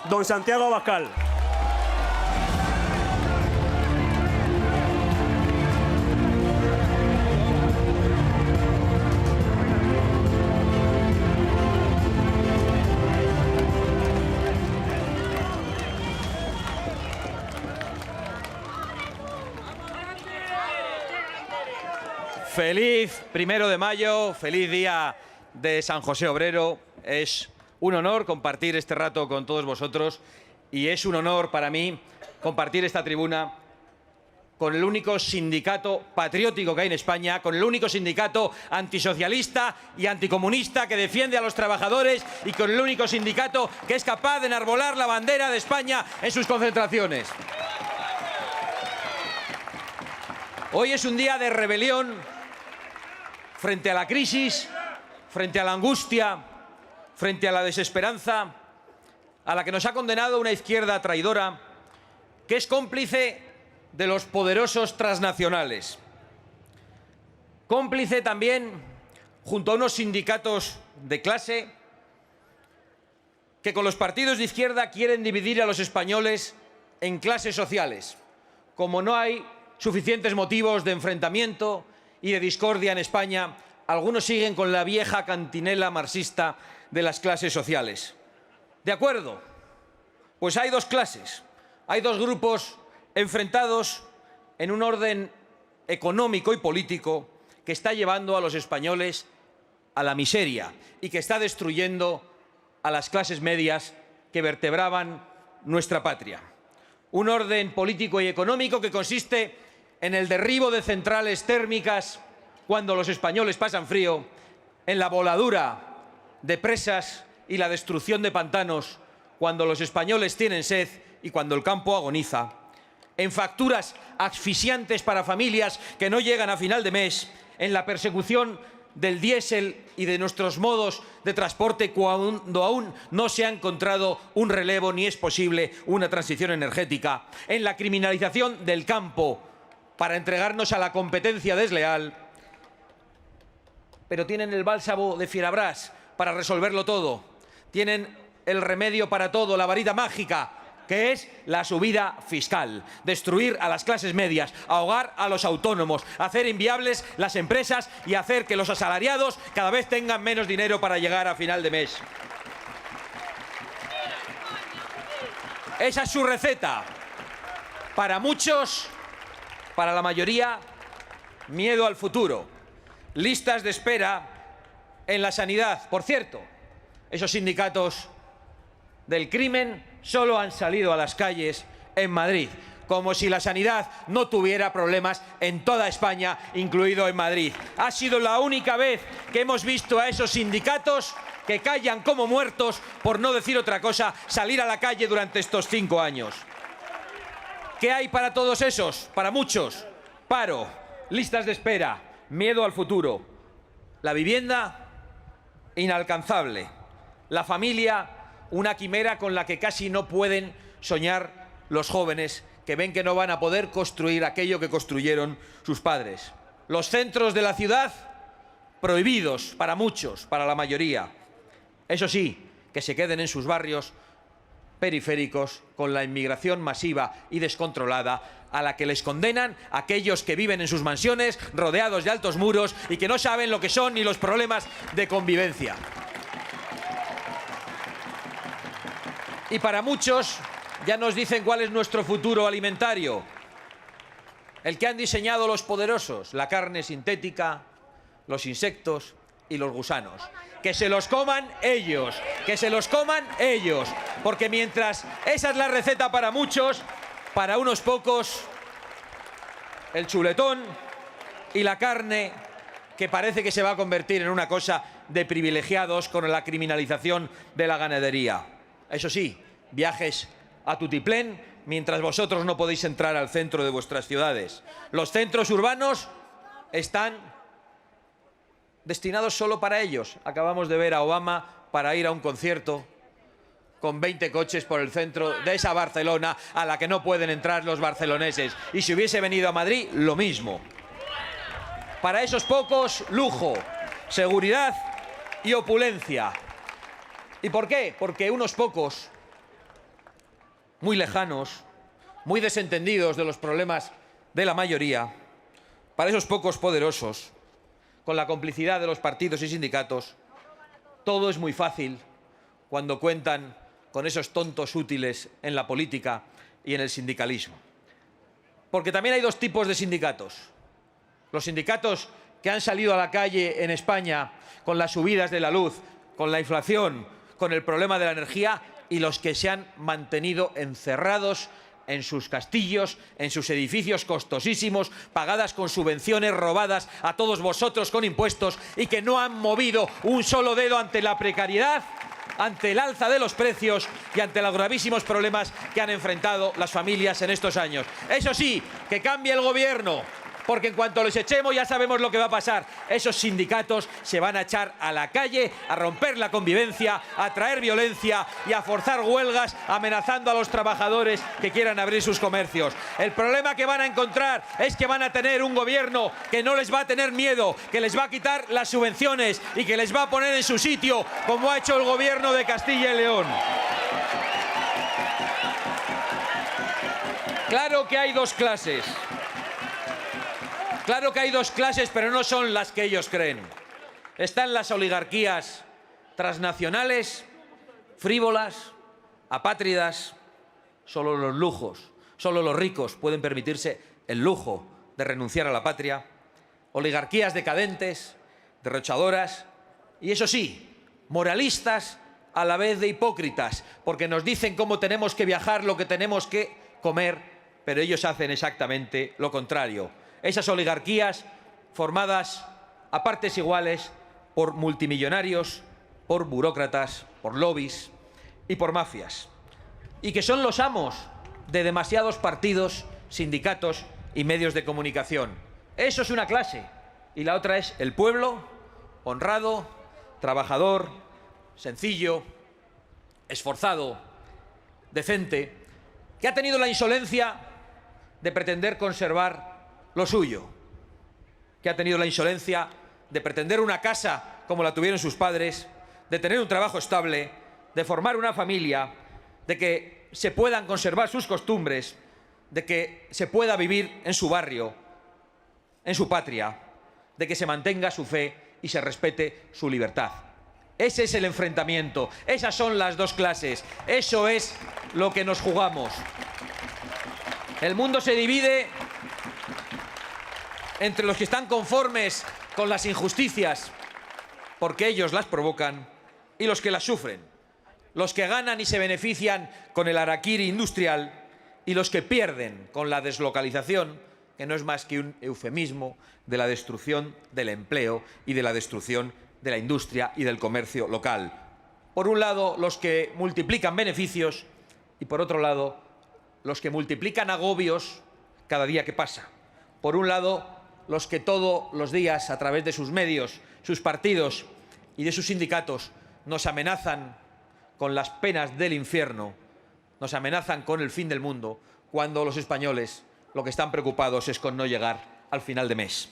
don Santiago Abascal. Feliz 1 de mayo, feliz día de San José Obrero. Es un honor compartir este rato con todos vosotros y es un honor para mí compartir esta tribuna con el único sindicato patriótico que hay en España, con el único sindicato antisocialista y anticomunista que defiende a los trabajadores y con el único sindicato que es capaz de enarbolar la bandera de España en sus concentraciones. Hoy es un día de rebelión frente a la crisis, frente a la angustia, frente a la desesperanza, a la que nos ha condenado una izquierda traidora que es cómplice de los poderosos transnacionales. Cómplice también, junto a unos sindicatos de clase, que con los partidos de izquierda quieren dividir a los españoles en clases sociales. Como no hay suficientes motivos de enfrentamiento y de discordia en España, algunos siguen con la vieja cantinela marxista de las clases sociales. ¿De acuerdo? Pues hay dos clases, hay dos grupos enfrentados en un orden económico y político que está llevando a los españoles a la miseria y que está destruyendo a las clases medias que vertebraban nuestra patria. Un orden político y económico que consiste en el derribo de centrales térmicas cuando los españoles pasan frío, en la voladura de presas y la destrucción de pantanos cuando los españoles tienen sed y cuando el campo agoniza, en facturas asfixiantes para familias que no llegan a final de mes, en la persecución del diésel y de nuestros modos de transporte cuando aún no se ha encontrado un relevo ni es posible una transición energética, en la criminalización del campo para entregarnos a la competencia desleal, pero tienen el bálsamo de Fierabrás para resolverlo todo. Tienen el remedio para todo, la varita mágica, que es la subida fiscal. Destruir a las clases medias, ahogar a los autónomos, hacer inviables las empresas y hacer que los asalariados cada vez tengan menos dinero para llegar a final de mes. Esa es su receta. Para muchos, para la mayoría, miedo al futuro. Listas de espera en la sanidad. Por cierto, esos sindicatos del crimen solo han salido a las calles en Madrid, como si la sanidad no tuviera problemas en toda España, incluido en Madrid. Ha sido la única vez que hemos visto a esos sindicatos que callan como muertos, por no decir otra cosa, salir a la calle durante estos 5 años. ¿Qué hay para todos esos? Para muchos, paro, listas de espera, miedo al futuro. La vivienda, inalcanzable. La familia, una quimera con la que casi no pueden soñar los jóvenes que ven que no van a poder construir aquello que construyeron sus padres. Los centros de la ciudad, prohibidos para muchos, para la mayoría. Eso sí, que se queden en sus barrios periféricos con la inmigración masiva y descontrolada a la que les condenan aquellos que viven en sus mansiones rodeados de altos muros y que no saben lo que son ni los problemas de convivencia. Y para muchos ya nos dicen cuál es nuestro futuro alimentario. El que han diseñado los poderosos, la carne sintética, los insectos y los gusanos. Que se los coman ellos, que se los coman ellos. Porque mientras esa es la receta para muchos, para unos pocos, el chuletón y la carne, que parece que se va a convertir en una cosa de privilegiados con la criminalización de la ganadería. Eso sí, viajes a tutiplén, mientras vosotros no podéis entrar al centro de vuestras ciudades. Los centros urbanos están destinados solo para ellos. Acabamos de ver a Obama para ir a un concierto con 20 coches por el centro de esa Barcelona a la que no pueden entrar los barceloneses. Y si hubiese venido a Madrid, lo mismo. Para esos pocos, lujo, seguridad y opulencia. ¿Y por qué? Porque unos pocos muy lejanos, muy desentendidos de los problemas de la mayoría, para esos pocos poderosos, con la complicidad de los partidos y sindicatos, todo es muy fácil cuando cuentan con esos tontos útiles en la política y en el sindicalismo. Porque también hay dos tipos de sindicatos. Los sindicatos que han salido a la calle en España con las subidas de la luz, con la inflación, con el problema de la energía, y los que se han mantenido encerrados en sus castillos, en sus edificios costosísimos, pagadas con subvenciones robadas a todos vosotros con impuestos, y que no han movido un solo dedo ante la precariedad, ante el alza de los precios y ante los gravísimos problemas que han enfrentado las familias en estos años. Eso sí, que cambie el gobierno, porque en cuanto les echemos ya sabemos lo que va a pasar. Esos sindicatos se van a echar a la calle, a romper la convivencia, a traer violencia y a forzar huelgas, amenazando a los trabajadores que quieran abrir sus comercios. El problema que van a encontrar es que van a tener un gobierno que no les va a tener miedo, que les va a quitar las subvenciones y que les va a poner en su sitio, como ha hecho el gobierno de Castilla y León. Claro que hay dos clases. Claro que hay dos clases, pero no son las que ellos creen. Están las oligarquías transnacionales, frívolas, apátridas. Solo los lujos, solo los ricos pueden permitirse el lujo de renunciar a la patria. Oligarquías decadentes, derrochadoras y, eso sí, moralistas a la vez de hipócritas, porque nos dicen cómo tenemos que viajar, lo que tenemos que comer, pero ellos hacen exactamente lo contrario. Esas oligarquías formadas a partes iguales por multimillonarios, por burócratas, por lobbies y por mafias, y que son los amos de demasiados partidos, sindicatos y medios de comunicación. Eso es una clase, y la otra es el pueblo, honrado, trabajador, sencillo, esforzado, decente, que ha tenido la insolencia de pretender conservar lo suyo, que ha tenido la insolencia de pretender una casa como la tuvieron sus padres, de tener un trabajo estable, de formar una familia, de que se puedan conservar sus costumbres, de que se pueda vivir en su barrio, en su patria, de que se mantenga su fe y se respete su libertad. Ese es el enfrentamiento, esas son las dos clases, eso es lo que nos jugamos. El mundo se divide entre los que están conformes con las injusticias, porque ellos las provocan, y los que las sufren. Los que ganan y se benefician con el harakiri industrial y los que pierden con la deslocalización, que no es más que un eufemismo de la destrucción del empleo y de la destrucción de la industria y del comercio local. Por un lado, los que multiplican beneficios y, por otro lado, los que multiplican agobios cada día que pasa. Por un lado, los que todos los días, a través de sus medios, sus partidos y de sus sindicatos, nos amenazan con las penas del infierno, nos amenazan con el fin del mundo, cuando los españoles lo que están preocupados es con no llegar al final de mes.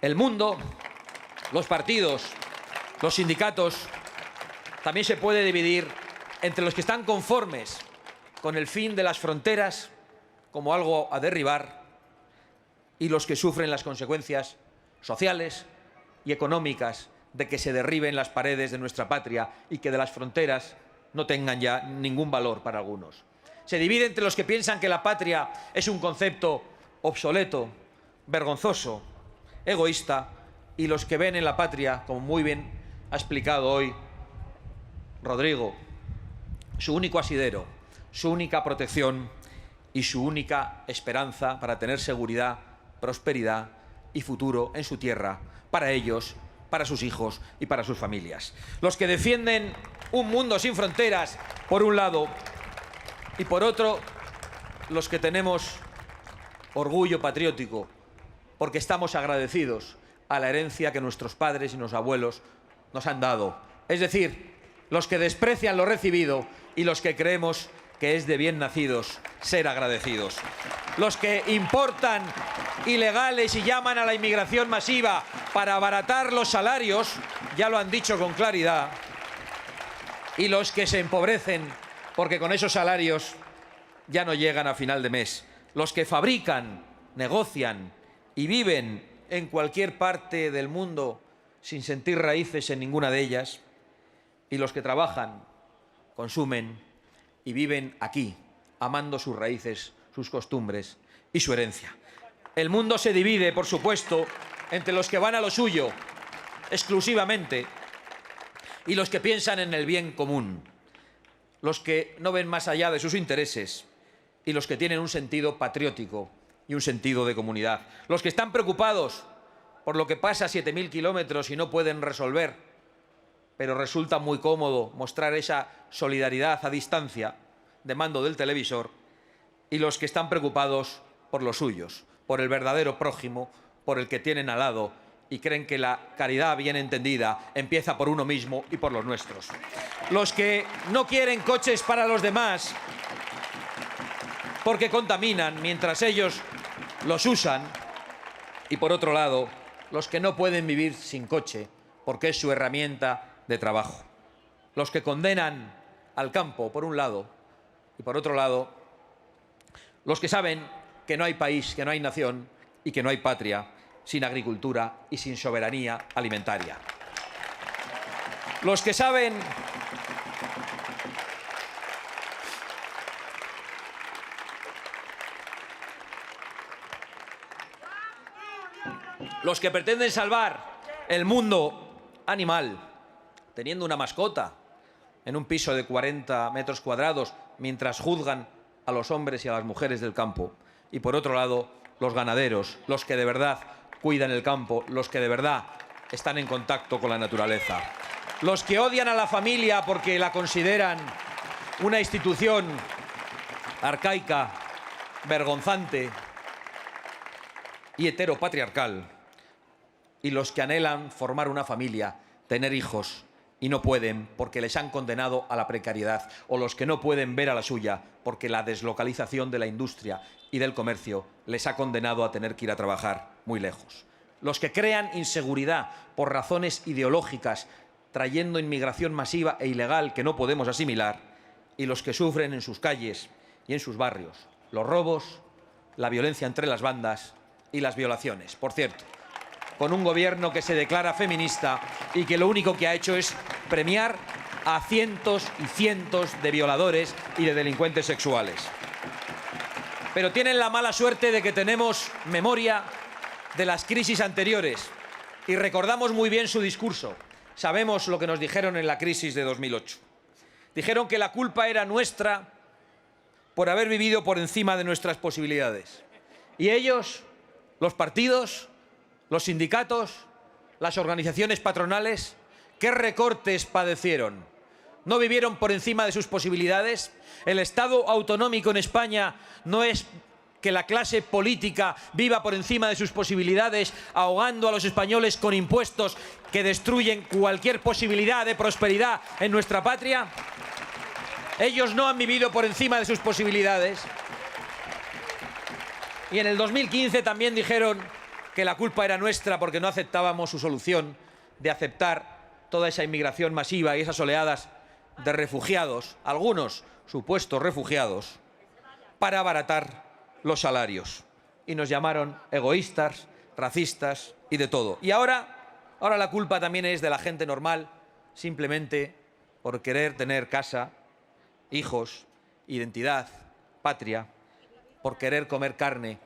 El mundo, los partidos, los sindicatos, también se puede dividir entre los que están conformes con el fin de las fronteras como algo a derribar y los que sufren las consecuencias sociales y económicas de que se derriben las paredes de nuestra patria y que de las fronteras no tengan ya ningún valor para algunos. Se divide entre los que piensan que la patria es un concepto obsoleto, vergonzoso, egoísta, y los que ven en la patria, como muy bien ha explicado hoy Rodrigo, su único asidero, su única protección y su única esperanza para tener seguridad, prosperidad y futuro en su tierra, para ellos, para sus hijos y para sus familias. Los que defienden un mundo sin fronteras, por un lado, y por otro, los que tenemos orgullo patriótico, porque estamos agradecidos a la herencia que nuestros padres y nuestros abuelos nos han dado. Es decir, los que desprecian lo recibido y los que creemos que es de bien nacidos ser agradecidos. Los que importan ilegales y llaman a la inmigración masiva para abaratar los salarios, ya lo han dicho con claridad, y los que se empobrecen porque con esos salarios ya no llegan a final de mes. Los que fabrican, negocian y viven en cualquier parte del mundo sin sentir raíces en ninguna de ellas, y los que trabajan, consumen y viven aquí, amando sus raíces, sus costumbres y su herencia. El mundo se divide, por supuesto, entre los que van a lo suyo exclusivamente y los que piensan en el bien común, los que no ven más allá de sus intereses y los que tienen un sentido patriótico y un sentido de comunidad. Los que están preocupados por lo que pasa a 7.000 kilómetros y no pueden resolver, pero resulta muy cómodo mostrar esa solidaridad a distancia de mando del televisor, y los que están preocupados por los suyos, por el verdadero prójimo, por el que tienen al lado, y creen que la caridad bien entendida empieza por uno mismo y por los nuestros. Los que no quieren coches para los demás porque contaminan mientras ellos los usan, y por otro lado, los que no pueden vivir sin coche porque es su herramienta de trabajo. Los que condenan al campo, por un lado, y por otro lado, los que saben que no hay país, que no hay nación y que no hay patria sin agricultura y sin soberanía alimentaria. Los que saben los que pretenden salvar el mundo animal teniendo una mascota en un piso de 40 metros cuadrados mientras juzgan a los hombres y a las mujeres del campo. Y por otro lado, los ganaderos, los que de verdad cuidan el campo, los que de verdad están en contacto con la naturaleza. Los que odian a la familia porque la consideran una institución arcaica, vergonzante y heteropatriarcal. Y los que anhelan formar una familia, tener hijos, y no pueden porque les han condenado a la precariedad, o los que no pueden ver a la suya porque la deslocalización de la industria y del comercio les ha condenado a tener que ir a trabajar muy lejos. Los que crean inseguridad por razones ideológicas, trayendo inmigración masiva e ilegal que no podemos asimilar, y los que sufren en sus calles y en sus barrios los robos, la violencia entre las bandas y las violaciones. Por cierto, con un gobierno que se declara feminista y que lo único que ha hecho es premiar a cientos y cientos de violadores y de delincuentes sexuales. Pero tienen la mala suerte de que tenemos memoria de las crisis anteriores y recordamos muy bien su discurso. Sabemos lo que nos dijeron en la crisis de 2008. Dijeron que la culpa era nuestra por haber vivido por encima de nuestras posibilidades. Y ellos, los partidos, los sindicatos, las organizaciones patronales, ¿qué recortes padecieron? ¿No vivieron por encima de sus posibilidades? El Estado autonómico en España no es que la clase política viva por encima de sus posibilidades, ahogando a los españoles con impuestos que destruyen cualquier posibilidad de prosperidad en nuestra patria. Ellos no han vivido por encima de sus posibilidades. Y en el 2015 también dijeron que la culpa era nuestra porque no aceptábamos su solución de aceptar toda esa inmigración masiva y esas oleadas de refugiados, algunos supuestos refugiados, para abaratar los salarios. Y nos llamaron egoístas, racistas y de todo. Y ahora la culpa también es de la gente normal, simplemente por querer tener casa, hijos, identidad, patria, por querer comer carne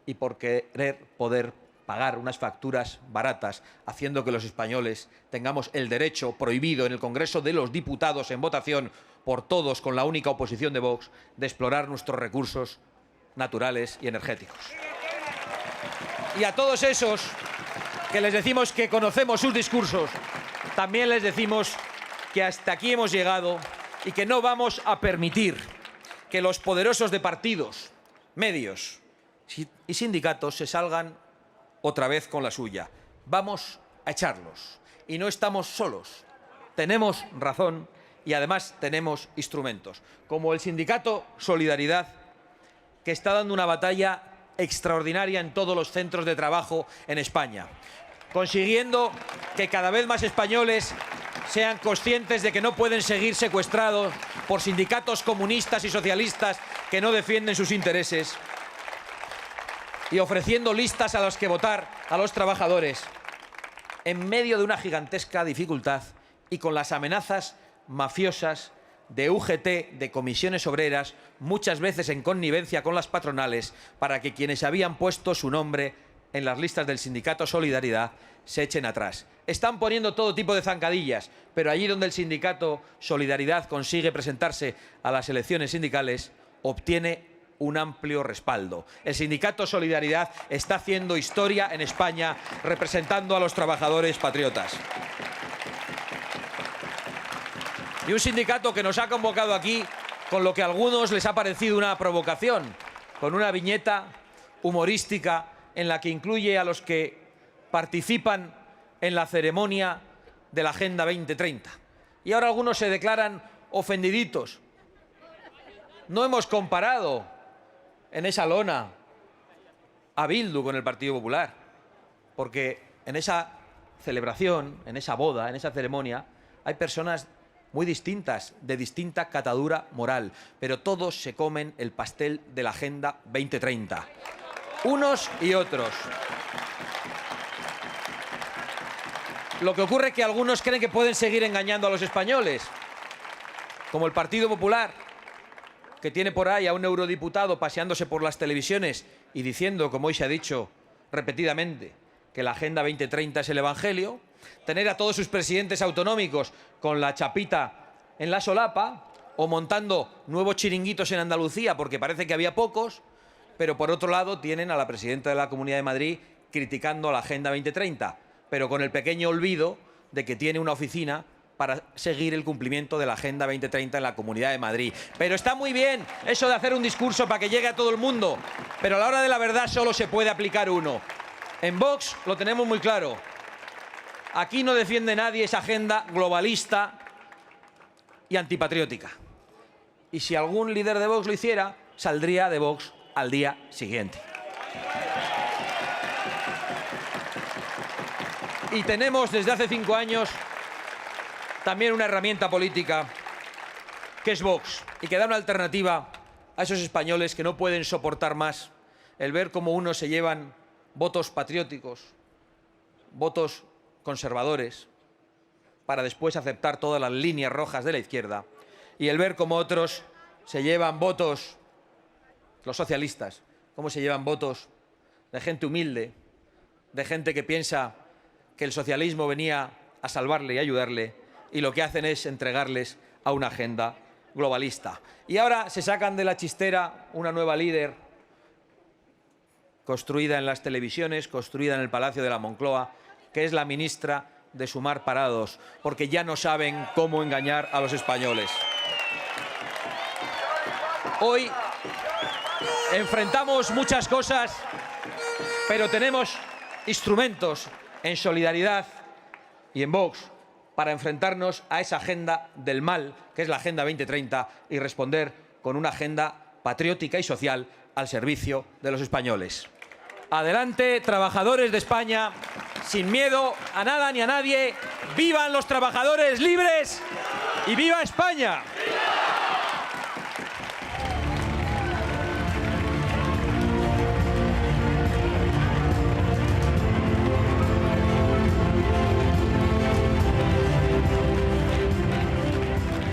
y por querer poder pagar unas facturas baratas, haciendo que los españoles tengamos el derecho prohibido en el Congreso de los Diputados en votación por todos con la única oposición de Vox de explorar nuestros recursos naturales y energéticos. Y a todos esos que les decimos que conocemos sus discursos, también les decimos que hasta aquí hemos llegado y que no vamos a permitir que los poderosos de partidos, medios y sindicatos se salgan otra vez con la suya. Vamos a echarlos. Y no estamos solos. Tenemos razón y además tenemos instrumentos, como el sindicato Solidaridad, que está dando una batalla extraordinaria en todos los centros de trabajo en España, consiguiendo que cada vez más españoles sean conscientes de que no pueden seguir secuestrados por sindicatos comunistas y socialistas que no defienden sus intereses y ofreciendo listas a las que votar a los trabajadores en medio de una gigantesca dificultad y con las amenazas mafiosas de UGT, de comisiones obreras, muchas veces en connivencia con las patronales, para que quienes habían puesto su nombre en las listas del sindicato Solidaridad se echen atrás. Están poniendo todo tipo de zancadillas, pero allí donde el sindicato Solidaridad consigue presentarse a las elecciones sindicales, obtiene un amplio respaldo. El sindicato Solidaridad está haciendo historia en España representando a los trabajadores patriotas. Y un sindicato que nos ha convocado aquí con lo que a algunos les ha parecido una provocación, con una viñeta humorística en la que incluye a los que participan en la ceremonia de la Agenda 2030. Y ahora algunos se declaran ofendiditos. No hemos comparado en esa lona a Bildu con el Partido Popular, porque en esa celebración, en esa boda, en esa ceremonia, hay personas muy distintas, de distinta catadura moral, pero todos se comen el pastel de la Agenda 2030. Unos y otros. Lo que ocurre es que algunos creen que pueden seguir engañando a los españoles, como el Partido Popular, que tiene por ahí a un eurodiputado paseándose por las televisiones y diciendo, como hoy se ha dicho repetidamente, que la Agenda 2030 es el Evangelio, tener a todos sus presidentes autonómicos con la chapita en la solapa o montando nuevos chiringuitos en Andalucía porque parece que había pocos, pero por otro lado tienen a la presidenta de la Comunidad de Madrid criticando la Agenda 2030, pero con el pequeño olvido de que tiene una oficina para seguir el cumplimiento de la Agenda 2030 en la Comunidad de Madrid. Pero está muy bien eso de hacer un discurso para que llegue a todo el mundo, pero a la hora de la verdad solo se puede aplicar uno. En Vox lo tenemos muy claro. Aquí no defiende nadie esa agenda globalista y antipatriótica. Y si algún líder de Vox lo hiciera, saldría de Vox al día siguiente. Y tenemos desde hace 5 años también una herramienta política que es Vox y que da una alternativa a esos españoles que no pueden soportar más el ver cómo unos se llevan votos patrióticos, votos conservadores, para después aceptar todas las líneas rojas de la izquierda, y el ver cómo otros se llevan votos, los socialistas, cómo se llevan votos de gente humilde, de gente que piensa que el socialismo venía a salvarle y ayudarle, y lo que hacen es entregarles a una agenda globalista. Y ahora se sacan de la chistera una nueva líder construida en las televisiones, construida en el Palacio de la Moncloa, que es la ministra de Sumar Parados, porque ya no saben cómo engañar a los españoles. Hoy enfrentamos muchas cosas, pero tenemos instrumentos en Solidaridad y en Vox para enfrentarnos a esa agenda del mal, que es la Agenda 2030, y responder con una agenda patriótica y social al servicio de los españoles. Adelante, trabajadores de España, sin miedo a nada ni a nadie. ¡Vivan los trabajadores libres y viva España!